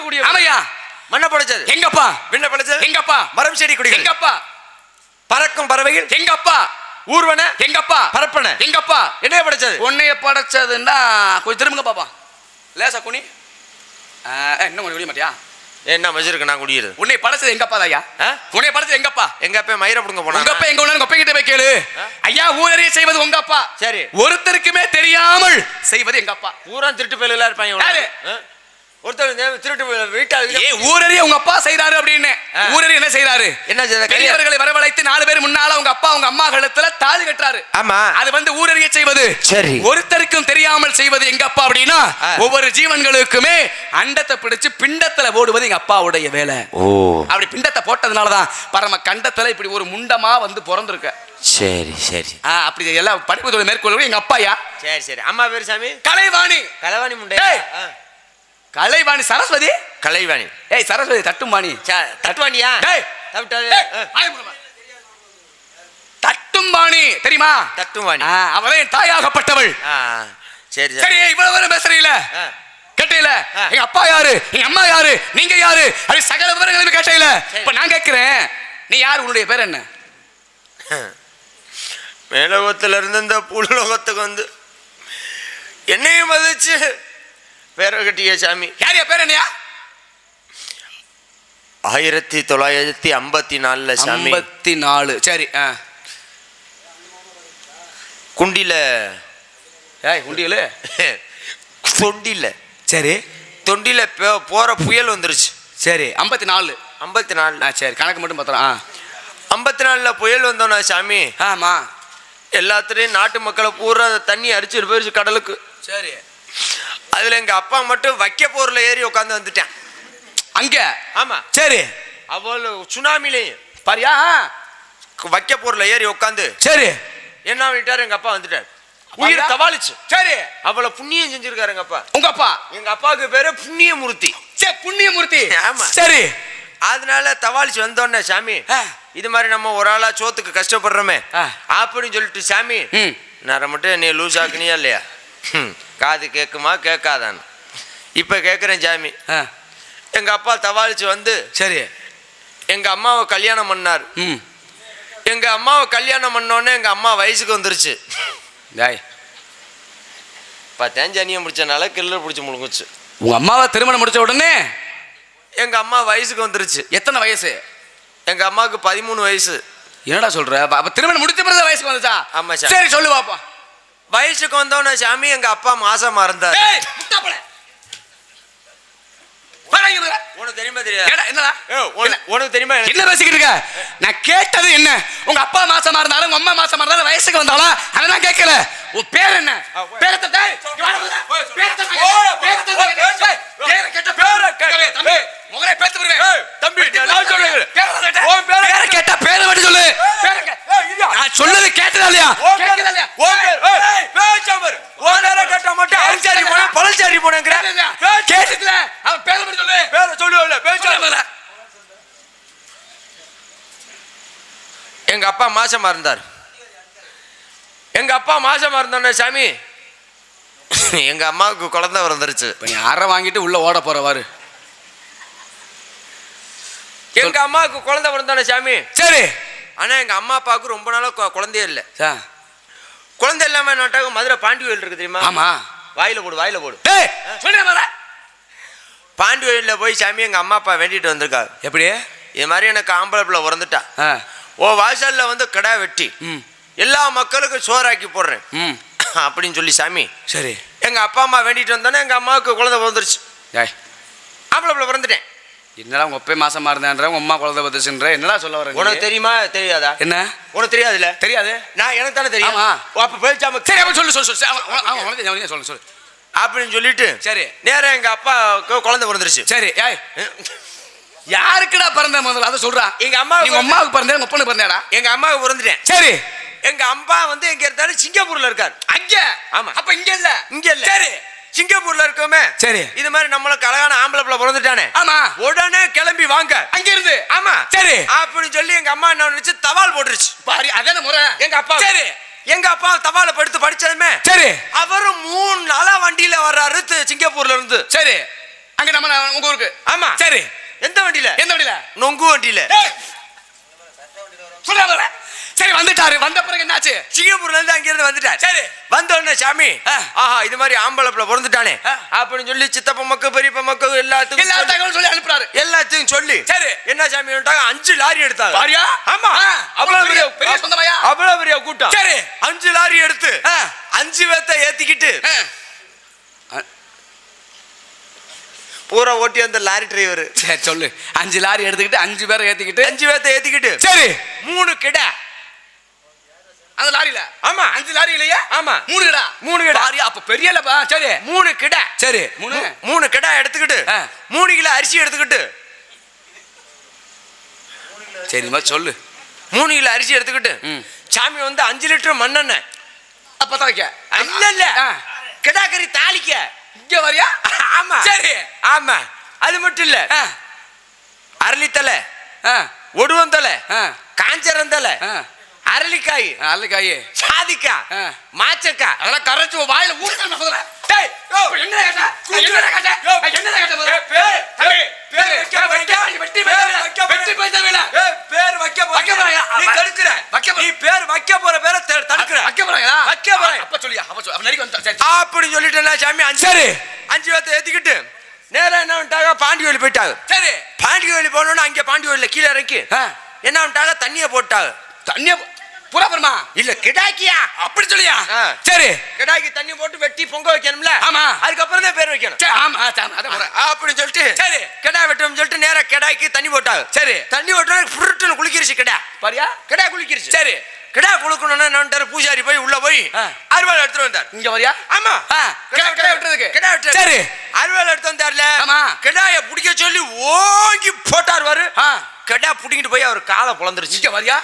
படைக்கக்கூடிய ஆமையா. மண்ணை படைச்சது எங்கப்பா? விண்ணை படைச்சது எங்கப்பா? மரம் செடி கொடிகள் எங்கப்பா? பறக்கும் பறவைகள் எங்கப்பா? ஊர்வன எங்கப்பா? பரப்பன எங்கப்பா? என்னைய படைச்சது உன்னைய படைச்சதுன்னா கொஞ்சம் திரும்புங்க பாப்பா. லேசா குனி. இன்னும் கொஞ்சம் வெளிய மாட்டியா? என்ன மஜிருக்கு நான் குடிக்கிறது. உன்னை படைச்சது எங்கப்பா தாயா? உன்னை படைச்சது எங்கப்பா? எங்க அப்பா மயிரை புடுங்க போனா. உங்க அப்பா எங்க உள்ள கொப்பை கிட்ட போய் கேளு. ஐயா ஊரறிய செய்வது உங்க அப்பா. சரி. ஒருத்தருக்குமே தெரியாமல் செய்வது எங்க அப்பா. ஊரா திருட்டு பேல இருப்பாங்க. ஒருத்தர் திருட்டு வீட்டாக ஊரறிய உங்க அப்பா செய்யறாரு அப்படின்னு. ஊரறிய என்ன செய்யறாரு? என்ன பெரியவர்களை வரவழைத்து 4 பேர் முன்னால உங்க அப்பா உங்க அம்மா கழுத்துல தாலி கட்டுறாரு. ஆமா. அது வந்து ஊரறிய செய்வது. சரி. ஒருத்தருக்கும் தெரியாமல் செய்வது எங்க அப்பா அப்படின்னா ஒவ்வொரு ஜீவன்களுக்குமே அண்டத்தை பிடிச்சு பிண்டத்துல போடுவது எங்க அப்பாவுடைய வேலை. ஓ. அப்படி பிண்டத்தை போட்டதுனாலதான் பரம கண்டத்துல இப்படி ஒரு முண்டமா வந்து பிறந்திருக்க. சரி சரி. அப்படி எல்லாம் படிப்பு தொழில் மேற்கொள்ள எங்க அப்பாயா. சரி சரி. அம்மா பேர் சாமி கலைவாணி. கலைவாணி முண்டை. கலைவாணி சரஸ்வதி. கலைவாணி. ஏய் சரஸ்வதி தட்டும்பாணி. தட்டுவாணியா? தட்டும்பாணி தெரியுமா? தட்டும்பாணி. அவளே என் தாயாகப்பட்டவள். சரி சரி. இவ்வளவு பேசுறீல கேட்டீல எங்க அப்பா யாரு எங்க அம்மா யாரு நீங்க யாரு அப்படி சகல விவரங்களும் கேட்டீல. இப்ப நான் கேட்கிறேன் நீ யாரு உன்னுடைய பேர் என்ன? மேலோகத்துல இருந்து இந்த பூலோகத்துக்கு வந்து என்னையும் மதிச்சு பேர கட்டிய சாமி. யாரையா பேர் என்னையா? 1954 சாமி. 54. சரி. குண்டில. குண்டில தொண்டில. சரி. தொண்டில போற புயல் வந்துருச்சு. சரி. 54. 54. சரி கணக்கு மட்டும் பார்த்தோம். 54ல புயல் வந்தோம்னா சாமி. ஆமா. எல்லாத்துலயும் நாட்டு மக்களை பூரா தண்ணி அடிச்சுட்டு போயிருச்சு கடலுக்கு. சரி. அதுல எங்க அப்பா மட்டும் வைக்க போர்ல ஏறி உட்காந்து வந்துட்டேன் அங்க. ஆமா. சரி. அவள் சுனாமிலையும் பாரியா வைக்க போர்ல ஏறி உட்காந்து. சரி. என்ன பண்ணிட்டாரு எங்க அப்பா வந்துட்டாரு. உயிர் தவாளிச்சு. சரி. அவளை புண்ணியம் செஞ்சிருக்காரு எங்க அப்பா. உங்க அப்பா? எங்க அப்பாவுக்கு பேரு புண்ணியமூர்த்தி. சரி புண்ணியமூர்த்தி. ஆமா. சரி. அதனால தவாளிச்சு வந்தோடனே சாமி இது மாதிரி நம்ம ஒரு ஆளா சோத்துக்கு கஷ்டப்படுறோமே அப்படின்னு சொல்லிட்டு சாமி நான் மட்டும் என்னை லூஸ் ஆக்குனியா இல்லையா காது கேட்குமா கேட்காதான்னு இப்ப கேட்குறேன் சாமி. எங்க அப்பா தவாளிச்சு வந்து. சரி. எங்க அம்மாவை கல்யாணம் பண்ணார். எங்க அம்மாவை கல்யாணம் பண்ணோடனே எங்க அம்மா வயசுக்கு வந்துருச்சு. தேஞ்சானியை முடிச்சனால கில்லர் பிடிச்சி முழுங்குச்சு. உங்க அம்மாவை திருமணம் முடிச்ச உடனே எங்க அம்மா வயசுக்கு வந்துருச்சு. எத்தனை வயசு? எங்க அம்மாவுக்கு 13 வயசு. என்னடா சொல்ற? திருமணம் முடிச்ச பிறகு வயசுக்கு வந்துச்சா? ஆமா சார். சரி சொல்லு பாப்பா. வயசுக்கு வந்தோன்னு சாமி எங்க அப்பா மாசமா இருந்தார். உனக்கு தெரியுமா தெரியாது? என்னடா உனக்கு தெரியுமா? என்ன பேசிக்கிட்டு இருக்க? நான் கேட்டது என்ன? உங்க அப்பா மாசமா இருந்தாலும் உங்க அம்மா மாசமா இருந்தாலும் வயசுக்கு வந்தாலும் அதை நான் கேட்கல. உன் பேர் என்ன? சொன்னது கேட்டதா இல்லையா? பழச்சாரி போனேன். எங்க அப்பா மாசமா இருந்தார். எங்க அப்பா மாசமா இருந்தோன்னே சாமி எங்க அம்மாவுக்கு குழந்தை பிறந்துருச்சு. அரை வாங்கிட்டு உள்ள ஓட போறவாரு. எங்க அம்மாவுக்கு குழந்தை பிறந்தோன்னே சாமி. சரி. ஆனா எங்க அம்மா அப்பாவுக்கு ரொம்ப நாளா குழந்தையே இல்லை. குழந்தை இல்லாம நட்டாங்க. மதுரை பாண்டி கோயில் இருக்கு தெரியுமா? ஆமா. வாயில போடு வாயில போடு. பாண்டி கோயில்ல போய் சாமி எங்க அம்மா அப்பா வேண்டிட்டு வந்திருக்காரு. எப்படி? இது மாதிரி எனக்கு ஆம்பளை பிள்ளை பிறந்துட்டா ஓ வாசல்ல வந்து கடை வெட்டி எல்லா மக்களுக்கும் சோறாக்கி போடுறேன் அப்படின்னு சொல்லி சாமி. சரி. எங்க அப்பா அம்மா வேண்டிட்டு வந்தோன்னே எங்க அம்மாவுக்கு குழந்தை பிறந்துருச்சு. ஆம்பளை பிள்ளை பிறந்துட்டேன். என்னடா உங்க அப்பே மாசமா இருந்தான்ற உங்க அம்மா குழந்தை பத்துச்சுன்ற என்னடா சொல்ல வர? உனக்கு தெரியுமா தெரியாதா? என்ன உனக்கு தெரியாதுல்ல? தெரியாது. நான் எனக்கு தானே தெரியும். அப்ப போயிச்சாம சரி அப்ப சொல்லு சொல்லு சொல்லு சொல்லு அப்படின்னு சொல்லிட்டு. சரி. நேரம் எங்க அப்பாவுக்கு குழந்தை பிறந்துருச்சு. சரி. யாருக்குடா பிறந்த முதல்ல அதை சொல்றா. எங்க அம்மா அம்மாவுக்கு பிறந்தேன் உங்க பொண்ணு பிறந்தேடா. எங்க அம்மாவுக்கு பிறந்துட்டேன். சரி. எங்க அம்மா வந்து எங்க இருந்தாலும் சிங்கப்பூர்ல இருக்காரு. அங்க. ஆமா. அப்ப இங்க இல்ல. இங்க இல்ல. சரி. சிங்கப்பூர்ல இருக்கோமே. சரி. இது மாதிரி நம்மளுக்கு அழகான ஆம்பளை பிள்ளை பிறந்துட்டானே. ஆமா. உடனே கிளம்பி வாங்க அங்க இருந்து. ஆமா. சரி. அப்படின்னு சொல்லி எங்க அம்மா என்ன நினைச்சு தவால் போட்டுருச்சு. பாரு அதான முறை எங்க அப்பா. சரி. எங்க அப்பா தவாலை படுத்து படிச்சதுமே. சரி. அவரும் 3 நாளா வண்டியில வர்றாரு சிங்கப்பூர்ல இருந்து. சரி. அங்க நம்ம உங்க ஊருக்கு. ஆமா. சரி. எந்த வண்டியில? நொங்கு வண்டியில. சொல்ல. சரி வந்துட்டாரு. வந்த பிறகு என்னாச்சு? சிங்கப்பூர்ல இருந்து அங்க இருந்து வந்துட்டாரு. சரி. வந்த உடனே சாமி ஆஹா இது மாதிரி ஆம்பளப்புல பிறந்துட்டானே அப்படின்னு சொல்லி சித்தப்ப மக்கள் பெரியப்ப மக்கள் எல்லாத்துக்கும் எல்லா தகவல் சொல்லி அனுப்புறாரு. எல்லாத்தையும் சொல்லி சரி என்ன சாமி 5 லாரி எடுத்தாங்க. பாரியா? ஆமா. அவ்வளவு பெரிய சொந்தமாயா? அவ்வளவு பெரிய கூட்டம். சரி 5 லாரி எடுத்து 5 பேத்தை ஏத்திக்கிட்டு பூரா ஓட்டி அந்த லாரி டிரைவர். சரி சொல்லு. 5 லாரி எடுத்துக்கிட்டு 5 பேரை ஏத்திக்கிட்டு 5 பேத்தை ஏத்திக்கிட்டு சரி 3 கிடா அந்த லாரியில. ஆமா 5 லாரி இல்லையா? ஆமா 3 கிடா. 3 கிடா. பாரியா அப்ப பெரியலப்பா. சரி 3 கிடா. சரி 3 கிடா எடுத்துக்கிட்டு 3 கிலோ அரிசி எடுத்துக்கிட்டு சரிமா சொல்லு. 3 கிலோ அரிசி எடுத்துக்கிட்டு சாமி 5 லிட்டர் மண்ணெண்ணெய் அப்ப வைக்க. இல்ல கிடாக்கறி தாளிக்க. இங்க வரியா? ஆமா சரி ஆமா. அது மட்டும் இல்ல அரளித்தலை, ஒடுவந்தலை, காஞ்சரந்தலை, அரளிக்காய், அரளிக்காய், சாதிக்காய், மாச்சக்காய் அதெல்லாம் கரைச்சு வாயில ஊத்தணும் முதல்ல. டேய் என்ன கேட்ட? என்ன கேட்ட? என்ன கேட்ட முதல்ல? பேர் வைக்க போற பேரை தடுக்குற. வைக்க போறாங்களா? வைக்க போறாங்க. அப்ப சொல்லியா? அப்ப சொல்லு. நரிக்கு வந்து சரி அப்படி சொல்லிட்டேன்னா சாமி 5 பேத்தை ஏத்திக்கிட்டு நேரா என்ன பண்ணிட்டாங்க பாண்டி கோயில் போயிட்டாங்க. சரி பாண்டி கோயில் போனோன்னு அங்க பாண்டி கோயில்ல கீழே இறக்கி என்ன பண்ணிட்டாங்க தண்ணிய போட்டாங்க. தண்ணிய புறாபுரமா இல்ல கிடாக்கியா அப்படி சொல்லியா? சரி கிடாக்கி தண்ணி போட்டு வெட்டி பொங்க வைக்கணும்ல. ஆமா அதுக்கப்புறம் தான் பேர் வைக்கணும். ஆமா அப்படின்னு சொல்லிட்டு சரி கிடா வெட்டணும் சொல்லிட்டு நேரா கிடாக்கி தண்ணி போட்டாங்க. சரி தண்ணி போட்டோம் புருட்டுன்னு குளிக்கிருச்சு கிடா. பாரியா கிடா குளிக்கிருச்சு. சரி கிடா குளிக்கணும்னு என்ன பூஜாரி போய் உள்ள போய் அருவாள் எடுத்துட்டு வந்தார். இங்க வரியா? ஆமா கிடா வெட்டுறதுக்கு. கிடா வெட்டுறது. சரி அருவாள் எடுத்து வந்தார்ல. ஆமா கிடாய பிடிக்க சொல்லி ஓங்கி போட்டார். வாரு கிடா புடிங்கிட்டு போய் அவர் காலை பொளந்துருச்சு. இங்க வரியா?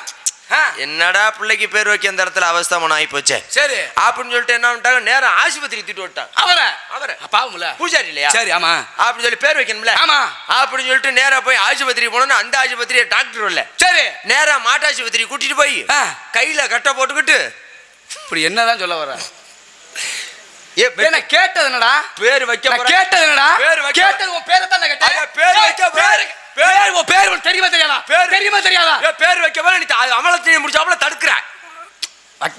என்னடா பிள்ளைக்கு பேர் வைக்க அந்த இடத்துல அவஸ்தமனம் ஆகி போச்சே. சரி அப்படின்னு சொல்லிட்டு என்ன பண்ணிட்டாங்க நேரம் ஆஸ்பத்திரி தூக்கிட்டு விட்டாங்க. அவரை பாவம்ல பூஜாரி இல்லையா? சரி ஆமா அப்படின்னு சொல்லி பேர் வைக்கணும்ல. ஆமா அப்படின்னு சொல்லிட்டு நேரா போய் ஆஸ்பத்திரி போனோம்னு அந்த ஆஸ்பத்திரியை டாக்டர் இல்ல. சரி நேரா மாட்டாஸ்பத்திரி கூட்டிட்டு போய் கையில கட்ட போட்டுக்கிட்டு இப்படி என்னதான் சொல்ல வர? கேட்டது என்னடா? பேர் வைக்க கேட்டது என்னடா? பேர் வைக்க கேட்டது உன் பேரை தான் கேட்டேன். பேர் வைக்க பேர் தெரியுமா தெரியாதா? தெரியுமா தெரியாதா? பேர் வைக்க போற நீ அமலத்தினை முடிச்சாப்ல தடுக்குற.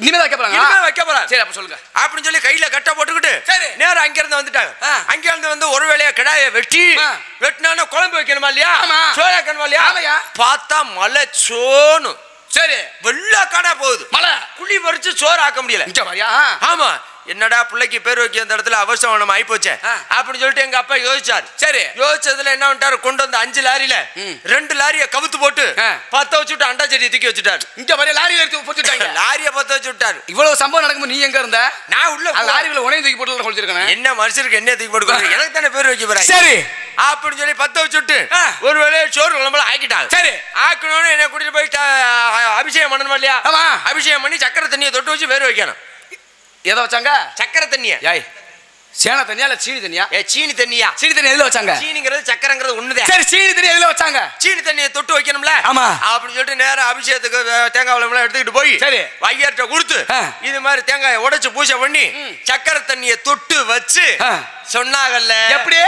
இனிமே வைக்க போறாங்க. இனிமே வைக்க போறாங்க. சரி அப்ப சொல்லுங்க அப்படின்னு சொல்லி கையில கட்ட போட்டுக்கிட்டு நேரா அங்க இருந்து வந்துட்டாங்க. அங்க இருந்து வந்து ஒரு வேளையா கிடாய வெட்டினா குழம்பு வைக்கணுமா இல்லையா? சோறு வைக்கணுமா இல்லையா? பார்த்தா மலை சோனு. சரி வெள்ளா கடை போகுது. மலை குழி பறிச்சு சோறு ஆக்க முடியல. ஆமா என்னடா பிள்ளைக்கு பேர் வைக்க அந்த இடத்துல அவசரம் ஆகி போச்சே அப்படின்னு சொல்லிட்டு எங்க அப்பா யோசிச்சாரு. சரி யோசிச்சதுல என்ன பண்ணிட்டாரு? கொண்டு வந்து 5 லாரியில 2 லாரிய கவுத்து போட்டு பத்த வச்சுட்டு அண்டா செடியை தூக்கி வச்சுட்டாரு. இங்க வரைய லாரி எடுத்து போட்டுட்டாங்க. லாரிய பத்த வச்சு விட்டாரு. இவ்வளவு சம்பவம் நடக்கும்போது நீ எங்க இருந்த? நான் உள்ள லாரியில உனையும் தூக்கி போட்டு சொல்லிருக்கேன். என்ன மனுஷருக்கு என்ன தூக்கி போட்டு எனக்கு தானே பேர் வைக்க போறாங்க. சரி அப்படின்னு சொல்லி பத்த வச்சுட்டு ஒரு வேலையை சோறு குழம்புல ஆக்கிட்டாங்க. சரி ஆக்கணும்னு என்ன கூட்டிட்டு போய் அபிஷேகம் பண்ணணுமா இல்லையா? அபிஷேகம் பண்ணி சக்கரை தண்ணியை தொட்டு வச்சு பேர் வைக்கணும். எதை வச்சாங்க? சக்கரை தண்ணியா? ஏய் சேன தண்ணியா இல்ல சீனி தண்ணியா? சீனி தண்ணியா? சீனி தண்ணி எதுல வச்சாங்க? சீனிங்கிறது சக்கரைங்கிறது ஒண்ணுதான். சரி சீனி தண்ணி எதுல வச்சாங்க? சீனி தண்ணியை தொட்டு வைக்கணும்ல. ஆமா அப்படின்னு சொல்லிட்டு நேரா அபிஷேகத்துக்கு தேங்காய் எல்லாம் எடுத்துக்கிட்டு போய் சரி வையர்ட்ட கொடுத்து இது மாதிரி தேங்காயை உடைச்சு பூஜை பண்ணி சக்கரை தண்ணியை தொட்டு வச்சு சொன்னாங்கல்ல. எப்படி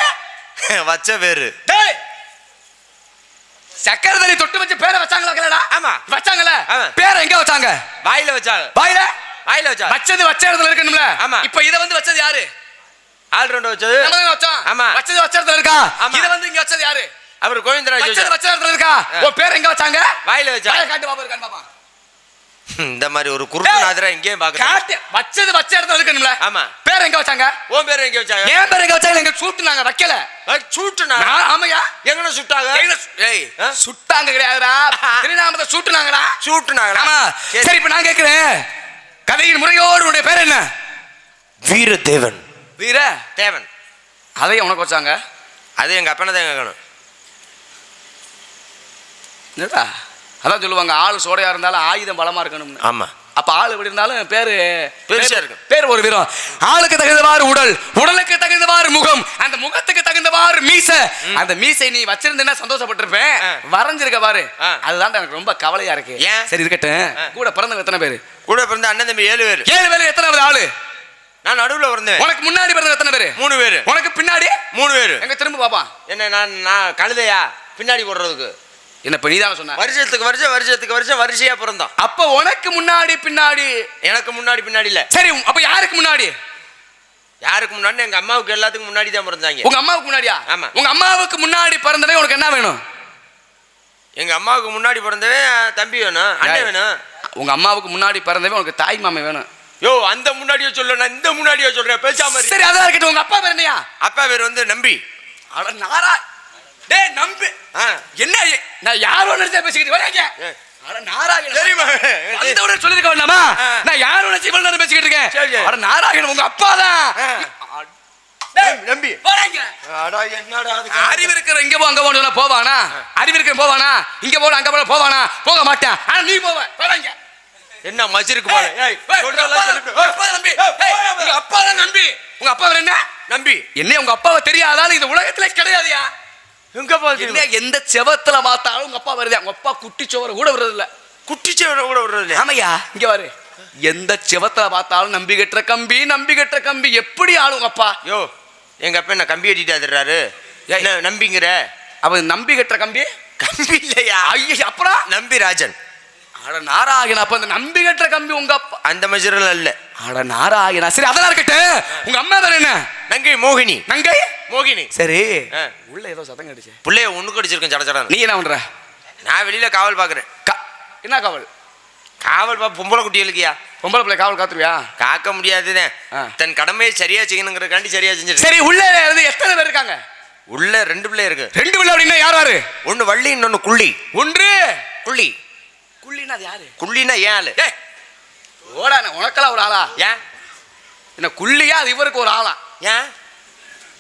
வச்ச பேரு? சக்கரை தண்ணி தொட்டு வச்சு பேரை வச்சாங்களா? ஆமா வச்சாங்கல்ல. பேரை எங்க வச்சாங்க? வாயில வச்சாங்க. வாயில வச்சது வச்ச இடத்துல இருக்கணும்ல. ஆமா இப்போ இத வந்து வச்சது யாரு? ஆல்ரவுண்டர் வச்சது நம்ம தான் வச்சோம். ஆமா வச்சது வச்ச இடத்துல இருக்கா? இத வந்து இங்க வச்சது யாரு? அவர் கோவிந்தராஜ் வச்சது வச்ச இடத்துல இருக்கா? ஓ பேர் எங்க வச்சாங்க? வாயில வச்சாங்க. காட்டு பாப்பா இருக்கான் பாப்பா. இந்த மாதிரி ஒரு குருநாதரை எங்கே பாக்க காட்டு வச்சது வச்ச இடத்துல இருக்கணும்ல. ஆமா பேர் எங்க வச்சாங்க? ஓ பேர் எங்க வச்சாங்க? ஏன் பேர் எங்க வச்சாங்க? எங்க சூட்டுனாங்க வைக்கல. சூட்டுனாங்க? ஆமாயா எங்கன சுட்டாங்க? ஏய் சுட்டாங்க கிடையாதுடா. திருநாமத்தை சூட்டுனாங்கடா. சூட்டுனாங்கடா. ஆமா சரி இப்போ நான் கேக்குறேன் கதையின் முறையோடு உடைய பேர் என்ன? வீரதேவன். வீரதேவன். அதையும் உனக்கு வச்சாங்க? அது எங்க அப்பனை தான் கேட்கணும். அதான் சொல்லுவாங்க ஆளு சோடையா இருந்தாலும் ஆயுதம் பலமா இருக்கணும்னு. ஆமா அப்ப ஆளு எப்படி இருந்தாலும் பேரு பெருசா இருக்கும். பேர் ஒரு வீரம். ஆளுக்கு தகுந்தவாறு உடல், உடலுக்கு தகுந்தவாறு முகம், அந்த முகத்துக்கு தகுந்தவாறு மீசை. அந்த மீசை நீ வச்சிருந்தா சந்தோஷப்பட்டிருப்பேன். வரைஞ்சிருக்க பாரு அதுதான் எனக்கு ரொம்ப கவலையா இருக்கு. சரி இருக்கட்டும். கூட பிறந்தவங்க எத்தனை பேரு? கூட பிறந்த அண்ணன் தம்பி 7 பேர். 7 பேர் எத்தனாவது ஆளு? நான் நடுவுல பிறந்தேன். உனக்கு முன்னாடி பிறந்த எத்தனை பேரு? 3 பேரு. உனக்கு பின்னாடி 3 பேரு. எங்க திரும்ப பாப்பா. என்ன நான் கழுதையா பின்னாடி போடுறதுக்கு? என்ன இப்ப நீதான் சொன்ன. வருஷத்துக்கு வருஷம் வரிசையா பிறந்தோம். அப்ப உனக்கு முன்னாடி பின்னாடி. எனக்கு முன்னாடி இல்ல. சரி அப்ப யாருக்கு முன்னாடி? யாருக்கு முன்னாடி? எங்க அம்மாவுக்கு எல்லாத்துக்கும் முன்னாடி தான் பிறந்தாங்க. உங்க அம்மாவுக்கு முன்னாடியா? ஆமா. உங்க அம்மாவுக்கு முன்னாடி பிறந்தவே உனக்கு என்ன வேணும்? எங்க அம்மாவுக்கு முன்னாடி பிறந்தவன் தம்பி வேணும், அண்ணன் வேணும். உங்க அம்மாவுக்கு முன்னாடி பிறந்தவே உனக்கு தாய் மாமன் வேணும். யோ அந்த முன்னாடியே சொல்ல, நான் இந்த முன்னாடியே சொல்றேன், பேசாம. சரி அதான் இருக்கட்டும். உங்க அப்பா பேர் என்னையா? அப்பா பேர் வந்து நம்பி. அட நாரா டேய் நம்பி. என்ன நான் யாரோ நினைச்சா பேசிக்கிட்டு வரேங்க. அட நாராயணன் தெரியுமா? அந்த உடனே சொல்லிருக்க வேண்டாமா? நான் யாரோ நினைச்சு இவ்வளவு நேரம் பேசிக்கிட்டு இருக்கேன். அட நாராயணன் உங்க அப்பா தான். நம்பி வரேங்க. அட என்னடா அது? அறிவு இருக்கிற இங்க போ அங்க போனா போவானா? அறிவு இருக்கிற போவானா? இங்க போற அங்க போற போவானா? போக மாட்டான். ஆனா நீ போவ. வரேங்க. என்ன மச்சிருக்கு போல. ஏய் சொல்றதெல்லாம் சொல்லிட்டு. அப்பா நம்பி. உங்க அப்பா தான் நம்பி. உங்க அப்பா பேர் என்ன? நம்பி. என்ன உங்க அப்பாவை தெரியாதால இந்த உலகத்துல கிடையாதுயா. எங்க அப்பா என்ன எந்த செவத்துல பார்த்தாலும் உங்க அப்பா வருது. உங்க அப்பா குட்டி சோறு கூட வர்றது இல்ல. குட்டி சோறு கூட வர்றது இல்ல. ஆமையா இங்க பாரு. எந்த செவத்துல பார்த்தாலும் நம்பி கட்டுற கம்பி எப்படி ஆளு உங்க அப்பா? யோ எங்க அப்பா என்ன கம்பி கட்டிட்டு அதுறாரு? என்ன நம்பிங்கிற? அவ நம்பி கட்டுற கம்பி இல்லையா? ஐயா அப்புறம் நம்பி ராஜன். அட நாராயணா. அப்ப அந்த நம்பி கட்டுற கம்பி உங்க அப்பா அந்த மெஜரல் இல்ல. அட நாராயணா. சரி அதெல்லாம் இருக்கட்டும். உங்க அம்மா பேர் என்ன? நங்கை மோகினி. நங்கை மோகினி. சரி உள்ள ஏதோ சத்தம் கடிச்சு புள்ளைய ஒண்ணு கடிச்சிருக்கேன் சடச்சடன்னு. நீ என்ன பண்ற? நான் வெளியில காவல் பாக்குறேன். என்ன காவல்? காவல் பொம்பளை குட்டிகளுக்கியா? பொம்பளை பிள்ளை காவல் காத்துருவியா? காக்க முடியாதுதான். தன் கடமையை சரியா செய்யணுங்கிறக்காண்டி சரியா செஞ்சிரு. சரி உள்ள இருந்து எத்தனை பேர் இருக்காங்க? உள்ள 2 பிள்ளை இருக்கு. 2 பிள்ளை அப்படின்னா யாரு? ஒன்னு வள்ளி இன்னொன்னு குள்ளி. ஒன்று குள்ளி. குள்ளினா அது யாரு? குள்ளினா ஏன் ஆளு? ஓடா உனக்கெல்லாம் ஒரு ஆளா? ஏன் என்ன குள்ளியா? அது இவருக்கு ஒரு ஆளா? ஏன்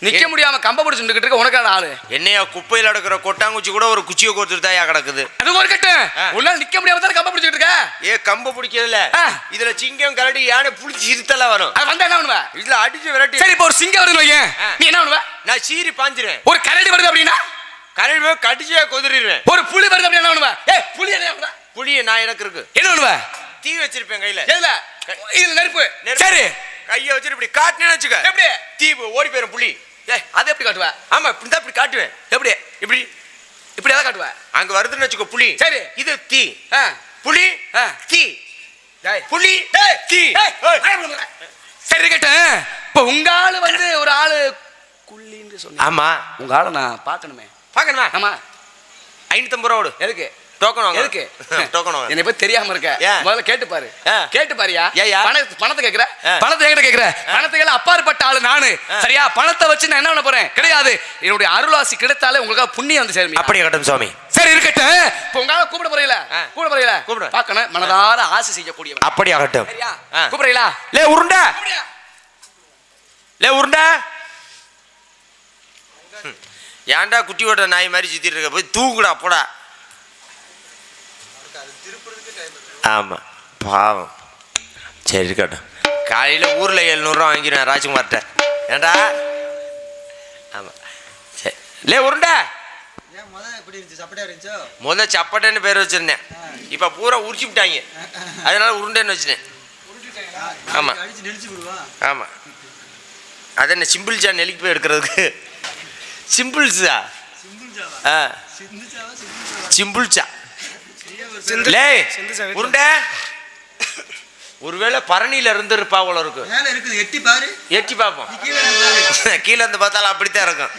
நிக்க முடியாம கம்ப பிடிச்சுட்டு இருக்க உனக்கான ஆளு? என்னையா குப்பையில அடக்குற கொட்டாங்குச்சி கூட ஒரு குச்சியை கோத்துட்டு தாயா கிடக்குது. அது ஒரு கட்டு. உன்னால நிக்க முடியாம தான் கம்ப பிடிச்சிட்டு இருக்க. ஏ கம்ப பிடிக்கிறதுல இதுல சிங்கம் கரடி யானை புடிச்சு சிரித்தெல்லாம் வரும். அது வந்தா என்ன பண்ணுவ? இதுல அடிச்சு விரட்டி. சரி இப்போ ஒரு சிங்கம் வருது வையேன், நீ என்ன பண்ணுவ? நான் சீறி பாஞ்சிருவேன். ஒரு கரடி வருது அப்படின்னா கரடி கடிச்சே கொதிரிடுவேன். ஒரு புலி வருது அப்படின்னா என்ன பண்ணுவ? ஏய் புலி என்ன பண்ணுவ? புளிய நான் எனக்கு இருக்கு. என்ன பண்ணுவ? தீ வச்சிருப்பேன் கையில. எதுல? இதுல நெருப்பு. சரி கையை வச்சிட்டு இப்படி காட்டுனேன்னு வச்சுக்க. எப்படி? தீ ஓடி போயிடும் புலி. ஏய் அது எப்படி காட்டுவ? ஆமா இப்படி தான் இப்படி காட்டுவேன். எப்படி? இப்படி இப்படி தான் காட்டுவ. அங்க வருதுன்னு வச்சுக்கோ புலி. சரி இது தீ. புலி தீ. புலி தீ. சரி கேட்டேன். இப்ப உங்க ஆளு வந்து ஒரு ஆளு குள்ளின்னு சொன்னீங்க. ஆமா உங்க ஆளை நான் பார்க்கணுமே. பார்க்கணுமா? ஆமா 550 ரூபா. எதுக்கு? டோக்கன் வாங்க. எதுக்கு? டோக்கன் வாங்க. என்னை பத்தி தெரியாம இருக்க. முதல்ல கேட்டு பாரு. கேட்டு பாரியா? பணத்தை கேக்குற? பணத்தை என்கிட்ட கேக்குற? பணத்துக்கு அப்பாற்பட்ட ஆளு நானு. சரியா? பணத்தை வச்சு நான் என்ன பண்ண போறேன்? கிடையாது. என்னுடைய அருளாசி கிடைத்தாலே உங்களுக்கு புண்ணியம் வந்து சேரும். அப்படியே கட்டும் சுவாமி. சரி இருக்கட்டும். இப்ப உங்களால கூப்பிட போறீங்களா? கூப்பிட பார்க்கணும். மனதார ஆசை செய்யக்கூடியவன். அப்படி ஆகட்டும். சரியா? கூப்பிடுறீங்களா? லே உருண்டை. லே உருண்டை. ஏன்டா குட்டி ஓட்ட நாய் மாதிரி சுத்திட்டு இருக்க? போய் தூங்குடா போடா. ஆமா பாவம். சரி இருக்கட்டும். காலையில ஊர்ல 700 ரூபா வாங்கிடுவேன் ராஜ்குமார்ட்ட. ஏண்டா? ஆமா சரி. லே உருண்டை. முத சப்பட்டைன்னு பேர் வச்சிருந்தேன். இப்ப பூரா உரிச்சு விட்டாங்க, அதனால உருண்டைன்னு வச்சுட்டேன். ஆமா ஆமா. அது என்ன சிம்பிள்ஸா நெலிக்கு போய் எடுக்கிறதுக்கு? சிம்பிள்ஸா? சிம்பிள்ஸா? லே உருண்டை. ஒருவேளை பரணியில இருந்து இருப்பா போல இருக்கு. எட்டி பார்ப்போம். கீழே இருந்து பார்த்தாலும் அப்படித்தான் இருக்கும்.